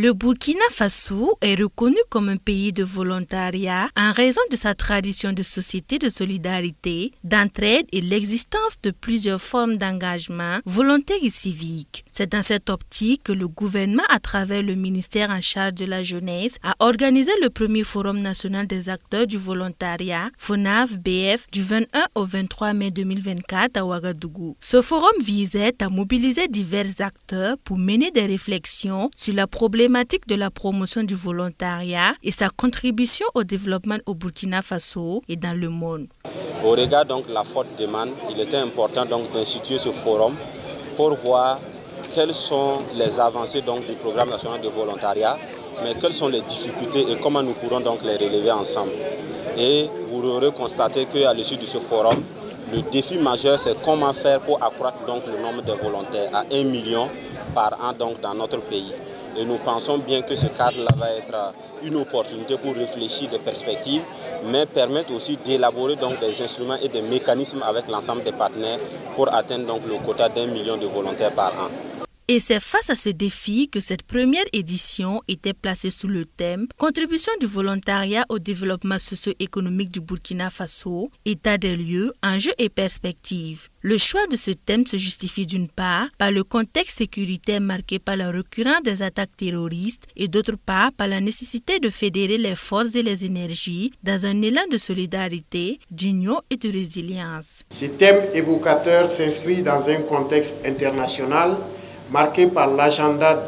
Le Burkina Faso est reconnu comme un pays de volontariat en raison de sa tradition de société de solidarité, d'entraide et l'existence de plusieurs formes d'engagement volontaire et civique. C'est dans cette optique que le gouvernement, à travers le ministère en charge de la jeunesse, a organisé le premier Forum national des acteurs du volontariat, FONAV-BF, du 21 au 23 mai 2024 à Ouagadougou. Ce forum visait à mobiliser divers acteurs pour mener des réflexions sur la problématique de la promotion du volontariat et sa contribution au développement au Burkina Faso et dans le monde. Au regard donc de la forte demande, il était important donc d'instituer ce forum pour voir quelles sont les avancées donc du programme national de volontariat, mais quelles sont les difficultés et comment nous pourrons donc les relever ensemble. Et vous aurez constaté qu'à l'issue de ce forum, le défi majeur, c'est comment faire pour accroître donc le nombre de volontaires à 1 million par an donc dans notre pays. Et nous pensons bien que ce cadre-là va être une opportunité pour réfléchir des perspectives, mais permettre aussi d'élaborer donc des instruments et des mécanismes avec l'ensemble des partenaires pour atteindre donc le quota d'1 million de volontaires par an. Et c'est face à ce défi que cette première édition était placée sous le thème « Contribution du volontariat au développement socio-économique du Burkina Faso, état des lieux, enjeux et perspectives ». Le choix de ce thème se justifie d'une part par le contexte sécuritaire marqué par la récurrence des attaques terroristes et d'autre part par la nécessité de fédérer les forces et les énergies dans un élan de solidarité, d'union et de résilience. Ce thème évocateur s'inscrit dans un contexte international marqué par l'agenda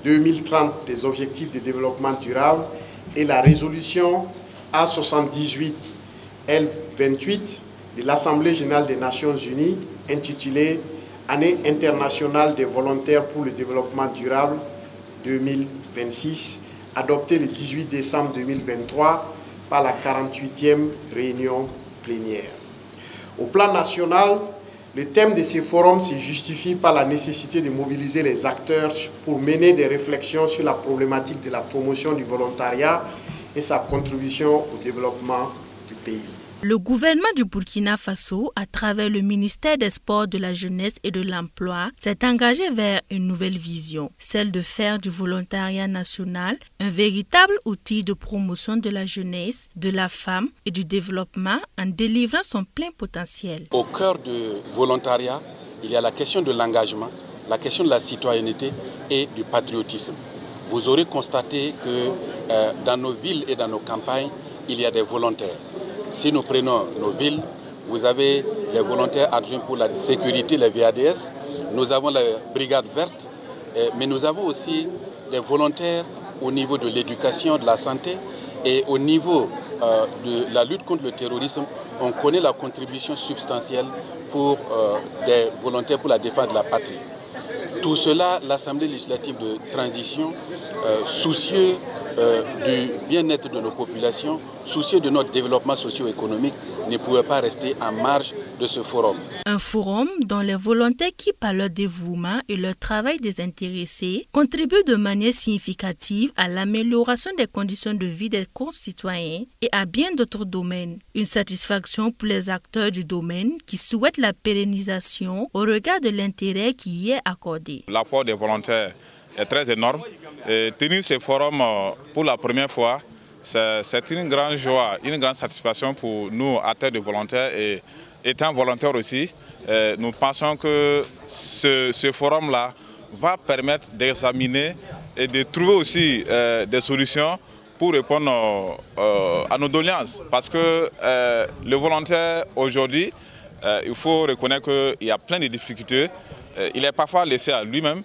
2030 des objectifs de développement durable et la résolution A78 L28 de l'Assemblée générale des Nations unies intitulée Année internationale des volontaires pour le développement durable 2026, adoptée le 18 décembre 2023 par la 48e réunion plénière. Au plan national, le thème de ce forum se justifie par la nécessité de mobiliser les acteurs pour mener des réflexions sur la problématique de la promotion du volontariat et sa contribution au développement du pays. Le gouvernement du Burkina Faso, à travers le ministère des Sports, de la Jeunesse et de l'Emploi, s'est engagé vers une nouvelle vision, celle de faire du volontariat national un véritable outil de promotion de la jeunesse, de la femme et du développement en délivrant son plein potentiel. Au cœur du volontariat, il y a la question de l'engagement, la question de la citoyenneté et du patriotisme. Vous aurez constaté que dans nos villes et dans nos campagnes, il y a des volontaires. Si nous prenons nos villes, vous avez les volontaires adjoints pour la sécurité, les VADS, nous avons la brigade verte, mais nous avons aussi des volontaires au niveau de l'éducation, de la santé et au niveau de la lutte contre le terrorisme. On connaît la contribution substantielle pour des volontaires pour la défense de la patrie. Tout cela, l'Assemblée législative de transition, soucieux du bien-être de nos populations, soucieux de notre développement socio-économique, ne pouvait pas rester en marge de ce forum. Un forum dont les volontaires qui, par leur dévouement et leur travail désintéressé, contribuent de manière significative à l'amélioration des conditions de vie des concitoyens et à bien d'autres domaines. Une satisfaction pour les acteurs du domaine qui souhaitent la pérennisation au regard de l'intérêt qui y est accordé. L'apport des volontaires est très énorme. Et tenir ce forum pour la première fois, c'est une grande joie, une grande satisfaction pour nous, acteurs de volontaires et étant volontaires aussi. Nous pensons que ce forum-là va permettre d'examiner et de trouver aussi des solutions pour répondre à nos doléances. Parce que le volontaire aujourd'hui, il faut reconnaître qu'il y a plein de difficultés. Il est parfois laissé à lui-même.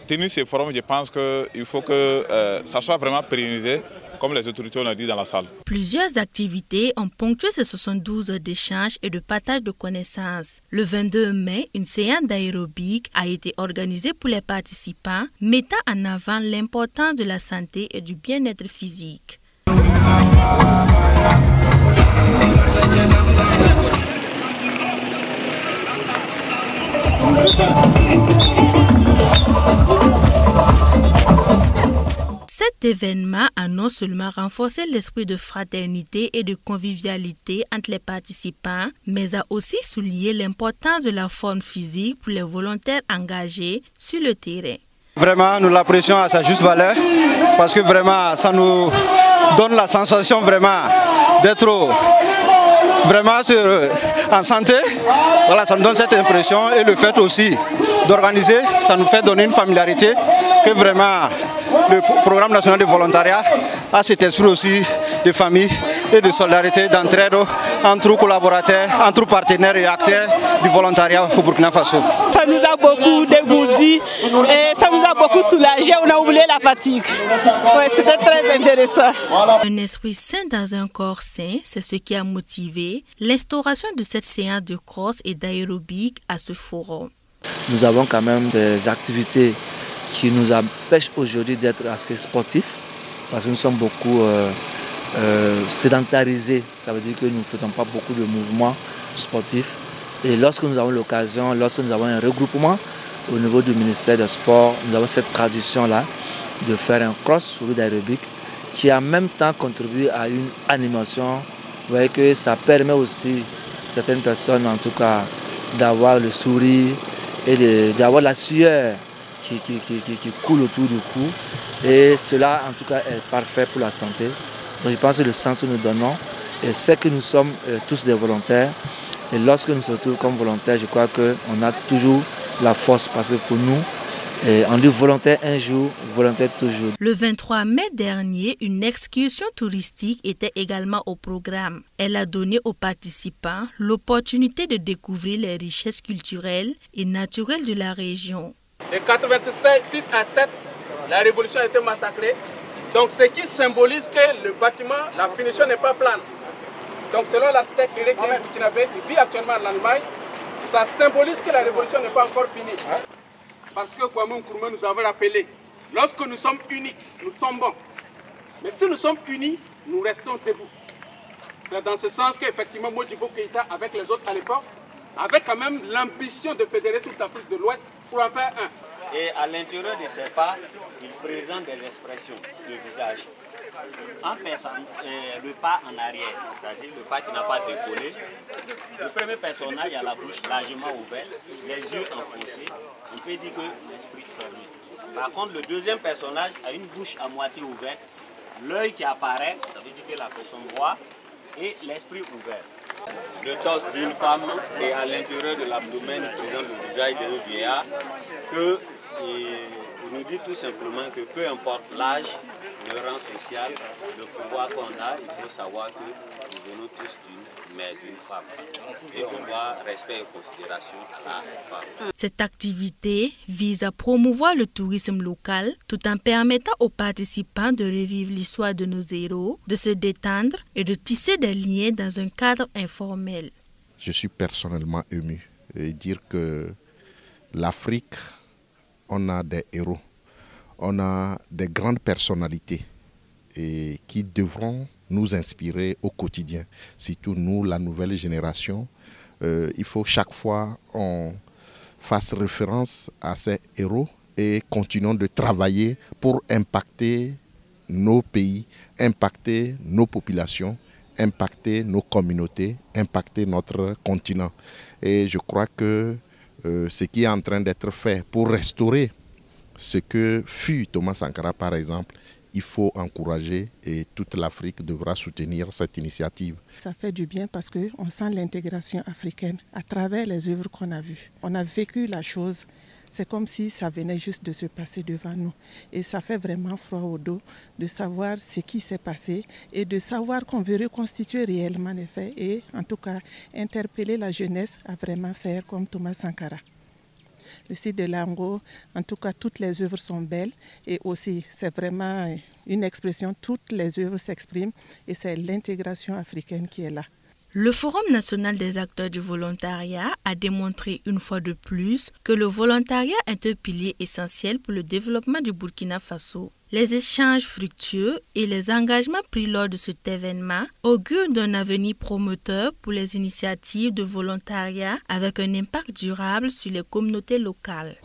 Tenir ce forum, je pense qu'il faut que ça soit vraiment pérennisé, comme les autorités l'ont dit dans la salle. Plusieurs activités ont ponctué ces 72 heures d'échange et de partage de connaissances. Le 22 mai, une séance d'aérobic a été organisée pour les participants, mettant en avant l'importance de la santé et du bien-être physique. Cet événement a non seulement renforcé l'esprit de fraternité et de convivialité entre les participants, mais a aussi souligné l'importance de la forme physique pour les volontaires engagés sur le terrain. Vraiment, nous l'apprécions à sa juste valeur parce que vraiment, ça nous donne la sensation vraiment d'être vraiment en santé. Voilà, ça nous donne cette impression et le fait aussi d'organiser, ça nous fait donner une familiarité que vraiment le programme national de volontariat a cet esprit aussi de famille et de solidarité, d'entraide entre collaborateurs, entre partenaires et acteurs du volontariat au Burkina Faso. Ça nous a beaucoup dégourdi et ça nous a beaucoup soulagé, on a oublié la fatigue. Ouais, c'était très intéressant. Un esprit sain dans un corps sain, c'est ce qui a motivé l'instauration de cette séance de cross et d'aérobic à ce forum. Nous avons quand même des activités qui nous empêchent aujourd'hui d'être assez sportifs parce que nous sommes beaucoup sédentarisés. Ça veut dire que nous ne faisons pas beaucoup de mouvements sportifs. Et lorsque nous avons l'occasion, lorsque nous avons un regroupement au niveau du ministère des Sports, nous avons cette tradition-là de faire un cross sur d'aérobic qui en même temps contribue à une animation. Vous voyez que ça permet aussi à certaines personnes en tout cas d'avoir le sourire et d'avoir la sueur qui coule autour du cou. Et cela en tout cas est parfait pour la santé. Donc je pense que le sens que nous donnons, c'est que nous sommes tous des volontaires. Et lorsque nous sommes tous comme volontaires, je crois qu'on a toujours la force parce que pour nous, on dit volontaire un jour, volontaire toujours. Le 23 mai dernier, une excursion touristique était également au programme. Elle a donné aux participants l'opportunité de découvrir les richesses culturelles et naturelles de la région. De 86 à 7, la révolution a été massacrée. Donc ce qui symbolise que le bâtiment, la finition n'est pas plane. Donc selon l'architecte Eric Burkinabé, qui vit actuellement en Allemagne, ça symbolise que la révolution n'est pas encore finie. Parce que Kwame Nkrumah nous avait rappelé, lorsque nous sommes unis, nous tombons. Mais si nous sommes unis, nous restons debout. C'est dans ce sens qu'effectivement Modibo Keïta, avec les autres à l'époque, avait quand même l'ambition de fédérer toute l'Afrique de l'Ouest pour en faire un. Et à l'intérieur de ces pas, il présente des expressions, le visage. En faisant le pas en arrière, c'est-à-dire le pas qui n'a pas décollé, le premier personnage a la bouche largement ouverte, les yeux enfoncés, on peut dire que l'esprit fermé. Par contre, le deuxième personnage a une bouche à moitié ouverte, l'œil qui apparaît, ça veut dire que la personne voit, et l'esprit ouvert. Le torse d'une femme et à l'intérieur de l'abdomen présente le visage d'un vieillard que il nous dit tout simplement que peu importe l'âge, le rang social, le pouvoir qu'on a, il faut savoir que nous venons tous d'une mère, d'une femme. Et on doit respect et considération à la femme. Cette activité vise à promouvoir le tourisme local tout en permettant aux participants de revivre l'histoire de nos héros, de se détendre et de tisser des liens dans un cadre informel. Je suis personnellement ému et dire que l'Afrique, on a des héros, on a des grandes personnalités et qui devront nous inspirer au quotidien. Surtout nous, la nouvelle génération, il faut chaque fois on fasse référence à ces héros et continuons de travailler pour impacter nos pays, impacter nos populations, impacter nos communautés, impacter notre continent. Et je crois que ce qui est en train d'être fait pour restaurer ce que fut Thomas Sankara par exemple, il faut encourager et toute l'Afrique devra soutenir cette initiative. Ça fait du bien parce qu'on sent l'intégration africaine à travers les œuvres qu'on a vues. On a vécu la chose, c'est comme si ça venait juste de se passer devant nous. Et ça fait vraiment froid au dos de savoir ce qui s'est passé et de savoir qu'on veut reconstituer réellement les faits et en tout cas interpeller la jeunesse à vraiment faire comme Thomas Sankara. Le site de Lango, en tout cas, toutes les œuvres sont belles et aussi, c'est vraiment une expression, toutes les œuvres s'expriment et c'est l'intégration africaine qui est là. Le Forum national des acteurs du volontariat a démontré une fois de plus que le volontariat est un pilier essentiel pour le développement du Burkina Faso. Les échanges fructueux et les engagements pris lors de cet événement augurent d'un avenir prometteur pour les initiatives de volontariat avec un impact durable sur les communautés locales.